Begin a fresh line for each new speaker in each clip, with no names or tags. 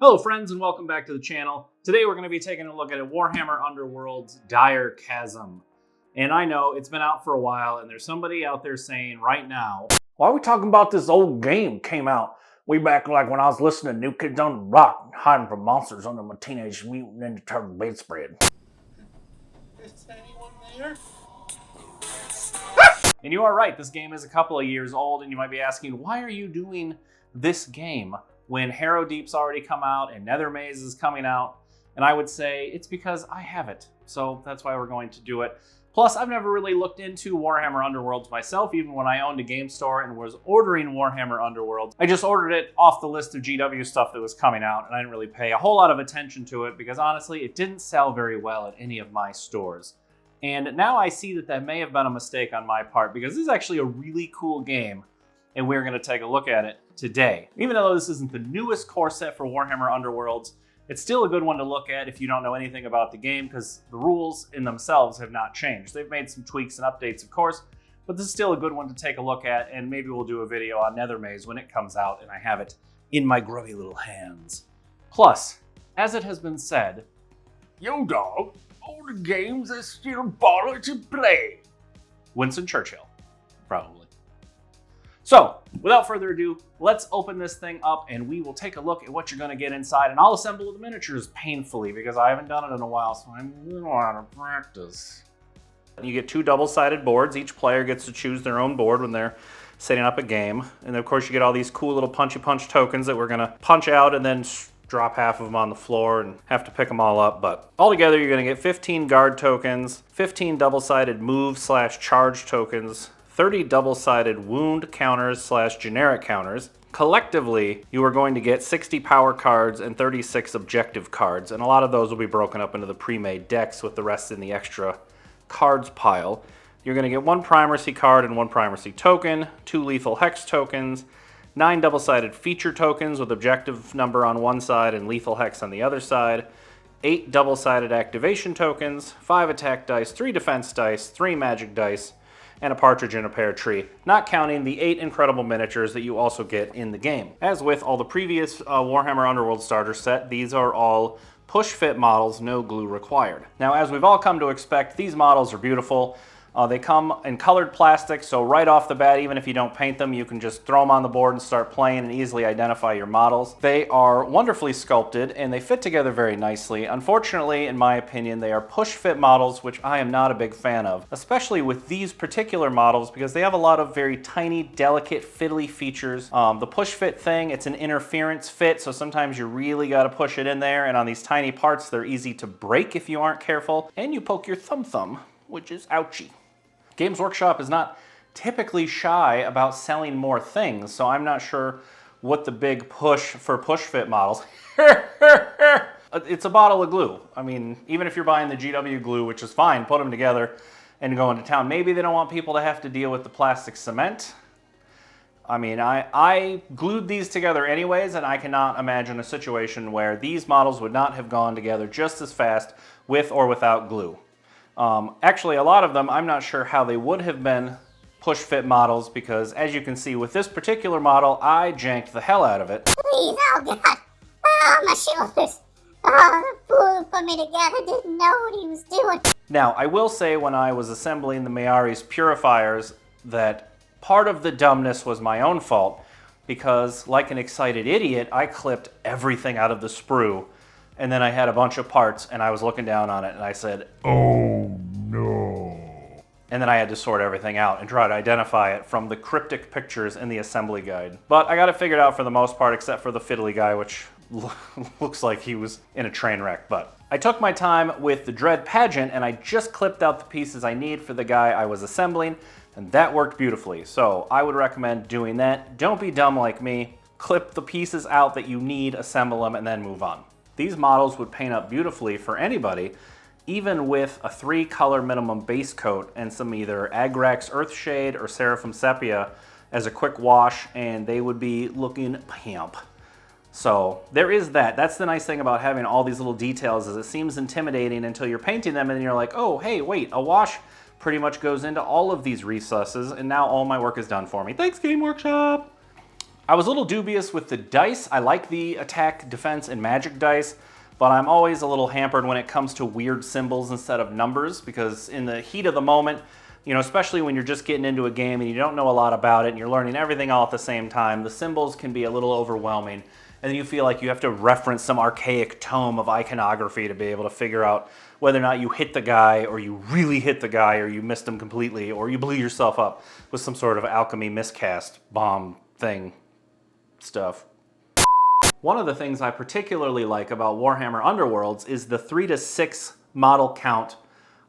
Hello friends and welcome back to the channel. Today we're going to be taking a look at Warhammer Underworlds Direchasm. And I know it's been out for a while and there's somebody out there saying right now,
why are we talking about this old game came out way back like when I was listening to New Kids on the Block, hiding from monsters under my Teenage Mutant Ninja Turtle bedspread.
Is anyone there?
And you are right, this game is a couple of years old and you might be asking, why are you doing this game when Harrow Deep's already come out and Nether Maze is coming out? And I would say it's because I have it. So that's why we're going to do it. Plus, I've never really looked into Warhammer Underworlds myself, even when I owned a game store and was ordering Warhammer Underworlds. I just ordered it off the list of GW stuff that was coming out, and I didn't really pay a whole lot of attention to it because honestly, it didn't sell very well at any of my stores. And now I see that that may have been a mistake on my part because this is actually a really cool game and we're going to take a look at it today. Even though this isn't the newest core set for Warhammer Underworlds, it's still a good one to look at if you don't know anything about the game because the rules in themselves have not changed. They've made some tweaks and updates, of course, but this is still a good one to take a look at, and maybe we'll do a video on Nether Maze when it comes out and I have it in my grubby little hands. Plus, as it has been said,
Yo dog, all the games are still bother to play.
Winston Churchill, probably. So, without further ado, let's open this thing up and we will take a look at what you're going to get inside. And I'll assemble the miniatures painfully because I haven't done it in a while, so I'm a little out of practice. You get two double-sided boards. Each player gets to choose their own board when they're setting up a game. And of course, you get all these cool little punchy punch tokens that we're going to punch out and then drop half of them on the floor and have to pick them all up. But altogether, you're going to get 15 guard tokens, 15 double-sided move/charge tokens, 30 double-sided wound counters / generic counters. Collectively, you are going to get 60 power cards and 36 objective cards, and a lot of those will be broken up into the pre-made decks with the rest in the extra cards pile. You're going to get one primacy card and one primacy token, 2 lethal hex tokens, 9 double-sided feature tokens with objective number on one side and lethal hex on the other side, 8 double-sided activation tokens, 5 attack dice, 3 defense dice, 3 magic dice, and a partridge in a pear tree, not counting the 8 incredible miniatures that you also get in the game. As with all the previous Warhammer Underworld starter set, these are all push-fit models, no glue required. Now, as we've all come to expect, these models are beautiful. They come in colored plastic, so right off the bat, even if you don't paint them, you can just throw them on the board and start playing and easily identify your models. They are wonderfully sculpted and they fit together very nicely. Unfortunately, in my opinion, they are push-fit models, which I am not a big fan of, especially with these particular models because they have a lot of very tiny, delicate, fiddly features. The push-fit thing, it's an interference fit, so sometimes you really got to push it in there, and on these tiny parts, they're easy to break if you aren't careful, and you poke your thumb, which is ouchy. Games Workshop is not typically shy about selling more things, so I'm not sure what the big push for push-fit models. It's a bottle of glue. I mean, even if you're buying the GW glue, which is fine, put them together and go into town. Maybe they don't want people to have to deal with the plastic cement. I mean, I glued these together anyways, and I cannot imagine a situation where these models would not have gone together just as fast with or without glue. Actually, a lot of them, I'm not sure how they would have been push-fit models because, as you can see with this particular model, I janked the hell out of it.
Please, oh God, oh my shoulders, oh the fool who put me together didn't know what he was doing.
Now, I will say when I was assembling the Mayari's purifiers that part of the dumbness was my own fault because, like an excited idiot, I clipped everything out of the sprue. And then I had a bunch of parts and I was looking down on it and I said, oh no. And then I had to sort everything out and try to identify it from the cryptic pictures in the assembly guide. But I got it figured out for the most part, except for the fiddly guy, which looks like he was in a train wreck. But I took my time with the Dread Pageant and I just clipped out the pieces I need for the guy I was assembling, and that worked beautifully. So I would recommend doing that. Don't be dumb like me. Clip the pieces out that you need, assemble them, and then move on. These models would paint up beautifully for anybody, even with a 3-color minimum base coat and some either Agrax Earthshade or Seraphim Sepia as a quick wash, and they would be looking pimp. So there is that. That's the nice thing about having all these little details is it seems intimidating until you're painting them and then you're like, oh, hey, wait, a wash pretty much goes into all of these recesses, and now all my work is done for me. Thanks, Game Workshop! I was a little dubious with the dice. I like the attack, defense, and magic dice, but I'm always a little hampered when it comes to weird symbols instead of numbers, because in the heat of the moment, you know, especially when you're just getting into a game and you don't know a lot about it and you're learning everything all at the same time, the symbols can be a little overwhelming. And then you feel like you have to reference some archaic tome of iconography to be able to figure out whether or not you hit the guy, or you really hit the guy, or you missed him completely, or you blew yourself up with some sort of alchemy miscast bomb thing stuff. One of the things I particularly like about Warhammer Underworlds is the 3 to 6 model count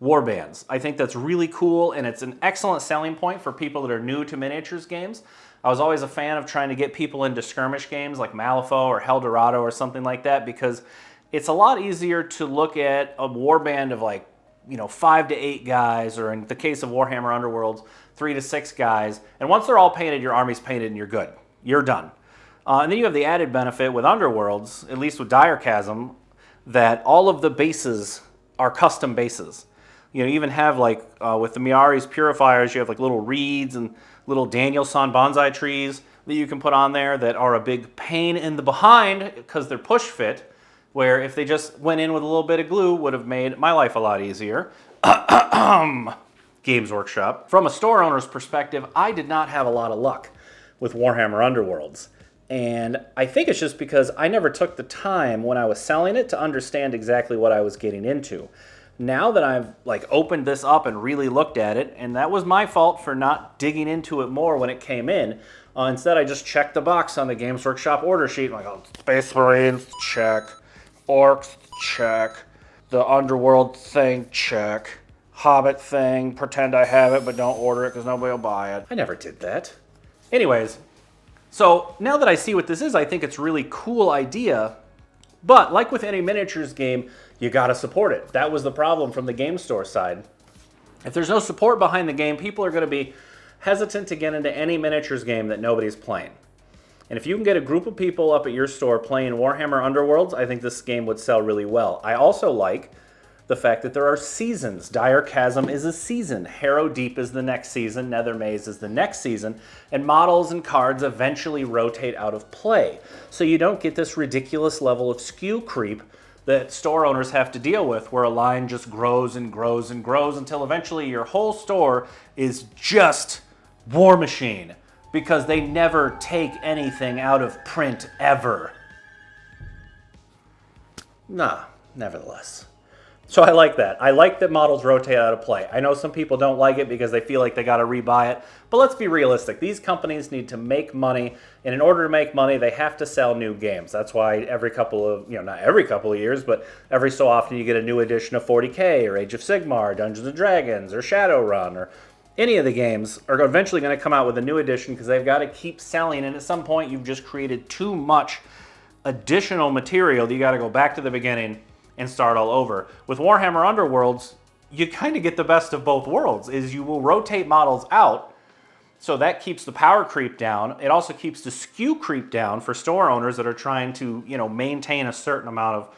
warbands. I think that's really cool, and it's an excellent selling point for people that are new to miniatures games. I was always a fan of trying to get people into skirmish games like Malifaux or Eldorado or something like that, because it's a lot easier to look at a warband of, like, you know, 5 to 8 guys, or in the case of Warhammer Underworlds, 3 to 6 guys, and once they're all painted, your army's painted and you're good. You're done. And then you have the added benefit with Underworlds, at least with Direchasm, that all of the bases are custom bases. You know, you even have, like, with the Miari's Purifiers, you have like little reeds and little Danielson bonsai trees that you can put on there that are a big pain in the behind because they're push fit, where if they just went in with a little bit of glue would have made my life a lot easier. Games Workshop. From a store owner's perspective, I did not have a lot of luck with Warhammer Underworlds. And I think it's just because I never took the time when I was selling it to understand exactly what I was getting into. Now that I've, like, opened this up and really looked at it, and that was my fault for not digging into it more when it came in. Instead, I just checked the box on the Games Workshop order sheet. Like, oh, Space Marines, check. Orcs, check. The Underworld thing, check. Hobbit thing, pretend I have it, but don't order it because nobody will buy it. I never did that. Anyways, so now that I see what this is, I think it's a really cool idea. But like with any miniatures game, you gotta support it. That was the problem from the game store side. If there's no support behind the game, people are gonna be hesitant to get into any miniatures game that nobody's playing. And if you can get a group of people up at your store playing Warhammer Underworlds, I think this game would sell really well. I also like the fact that there are seasons. Direchasm is a season. Harrow Deep is the next season. Nether Maze is the next season. And models and cards eventually rotate out of play. So you don't get this ridiculous level of skew creep that store owners have to deal with, where a line just grows and grows and grows until eventually your whole store is just War Machine, because they never take anything out of print ever. Nah, nevertheless. So I like that. I like that models rotate out of play. I know some people don't like it because they feel like they got to rebuy it, but let's be realistic. These companies need to make money, and in order to make money, they have to sell new games. That's why every couple of, not every couple of years, but every so often you get a new edition of 40K or Age of Sigmar, Dungeons & Dragons, or Shadowrun, or any of the games are eventually going to come out with a new edition because they've got to keep selling, and at some point you've just created too much additional material that you got to go back to the beginning and start all over. With Warhammer Underworlds, you kind of get the best of both worlds, is you will rotate models out, so that keeps the power creep down. It also keeps the skew creep down for store owners that are trying to, maintain a certain amount of,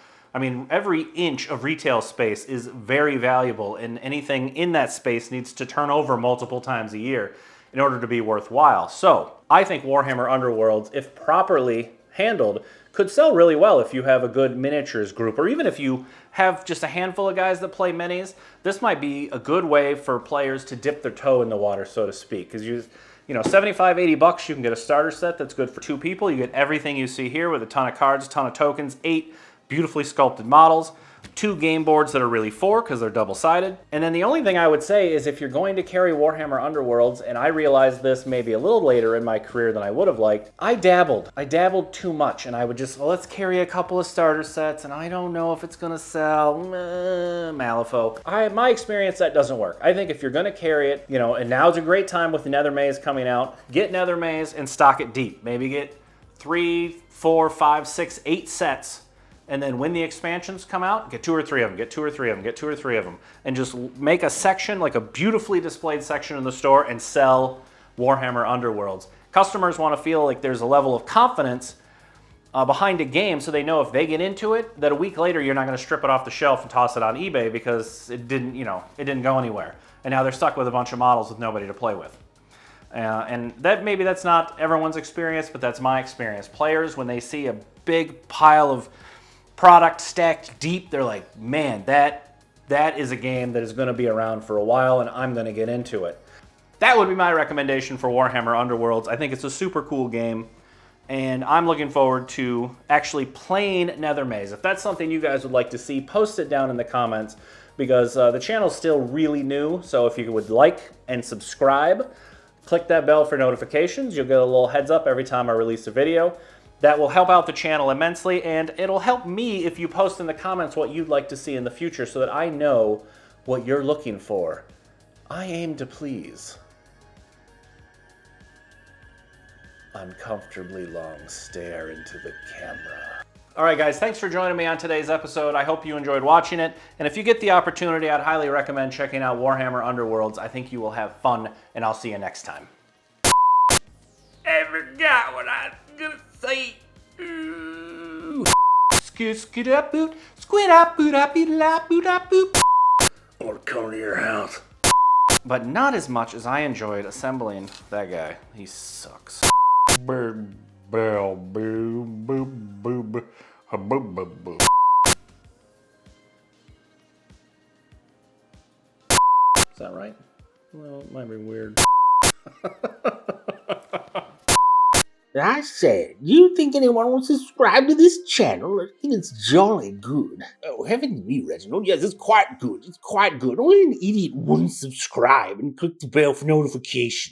every inch of retail space is very valuable, and anything in that space needs to turn over multiple times a year in order to be worthwhile. So I think Warhammer Underworlds, if properly handled, could sell really well if you have a good miniatures group, or even if you have just a handful of guys that play minis. This might be a good way for players to dip their toe in the water, so to speak, because $75-$80 you can get a starter set that's good for 2 people. You get everything you see here with a ton of cards, a ton of tokens, 8 beautifully sculpted models, 2 game boards that are really 4 because they're double-sided. And then the only thing I would say is, if you're going to carry Warhammer Underworlds, and I realized this maybe a little later in my career than I would have liked, I dabbled too much, and I would just, let's carry a couple of starter sets, and I don't know if it's going to sell, Malifaux. My experience, that doesn't work. I think if you're going to carry it, and now's a great time with the Nether Maze coming out, get Nether Maze and stock it deep. Maybe get 3, 4, 5, 6, 8 sets, and then when the expansions come out, get 2 or 3 of them, get 2 or 3 of them, get 2 or 3 of them, and just make a section, like a beautifully displayed section in the store, and sell Warhammer Underworlds. Customers want to feel like there's a level of confidence behind a game, so they know if they get into it, that a week later you're not going to strip it off the shelf and toss it on eBay because it didn't go anywhere. And now they're stuck with a bunch of models with nobody to play with. And that maybe that's not everyone's experience, but that's my experience. Players, when they see a big pile of product stacked deep, they're like, man, that is a game that is going to be around for a while and I'm going to get into it. That would be my recommendation for Warhammer Underworlds. I think it's a super cool game, and I'm looking forward to actually playing Nether Maze. If that's something you guys would like to see, post it down in the comments, because the channel's still really new, so if you would like and subscribe, click that bell for notifications. You'll get a little heads up every time I release a video. That will help out the channel immensely, and it'll help me if you post in the comments what you'd like to see in the future so that I know what you're looking for. I aim to please. Uncomfortably long stare into the camera. All right, guys, thanks for joining me on today's episode. I hope you enjoyed watching it. And if you get the opportunity, I'd highly recommend checking out Warhammer Underworlds. I think you will have fun, and I'll see you next time.
I forgot what I was gonna say.
Skid-skid-up-boot, squid-up-boot-up-beat-up-boot-up-boot.
I want to come to your house.
But not as much as I enjoyed assembling that guy. He sucks.
Bird, bell, boo, boo, boo, boo, boo, boo, boo.
Is that right? Well, it might be weird.
I said, you think anyone will subscribe to this channel? I think it's jolly good. Oh, heaven me, Reginald. Yes, it's quite good. It's quite good. Only an idiot wouldn't subscribe and click the bell for notification.